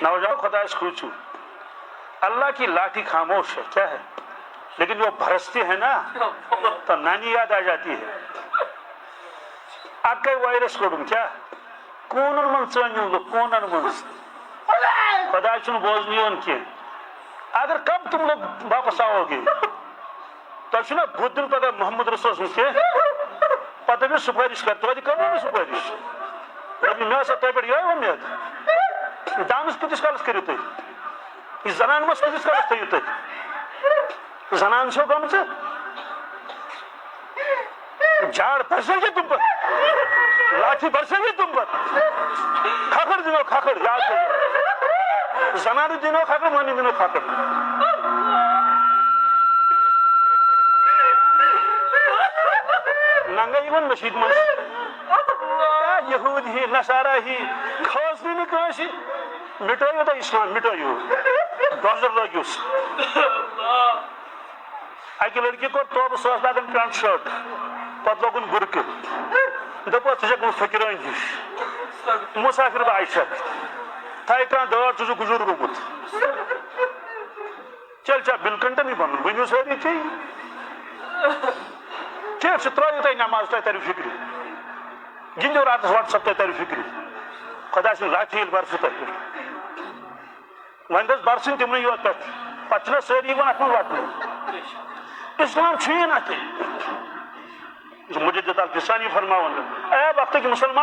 नौजवान खुदा खोचू, अल्लाह की लाठी खामोश है, क्या है, लेकिन वो भरसती है ना तो नानी याद आ जाती है। अक्के वायरस कोडुम क्या कूनन मन चोन लोग कूनन मन खुदा चुन बोझनी उनके। अगर कब तुम लोग वापस आओगे तो ना बुद्ध दिन पता मोहम्मद रसूल के पता भी सुपारिश करते हो करो भी सुपारिश रबी मे तय पे ये उम्मीद डांस किस कालस करो तुम जनान मस किस कालस थो तुम जनान छो गम झाड़ बरसेगी तुम पर, लाठी बरसेगी तुम पर, खाखड़ दिनों खाखड़ याद करो, जनानी दिनों खाखड़ मानी दिनों खाखड़। नंगा इवन मशीद मन यहूद ही नसारा ही खास भी नहीं कहीं मिटाइयो तो इस्लाम मिटाइयो डॉलर लगियोस। अके लड़की को तो सस लागन पैंट शर्ट पत लोगन बुरक दप फकरान हिश मुसाफिर आयशा थाय कह दाड़ चुज गुजर गोमुत चल चा बिलकंटन बन वन सारी थे ठीक त्रो तुम नमाज तुम तर फिक्र गिंदो रात व्हाट्सअप तुम तर फिक्र खुदा सद राखी बरस तुम वन बरस तिमन योत पे पे सारी अत वाट इस्लाम ना मुझे अल-फिसानी फरमावन ए वक्त के मुसलमान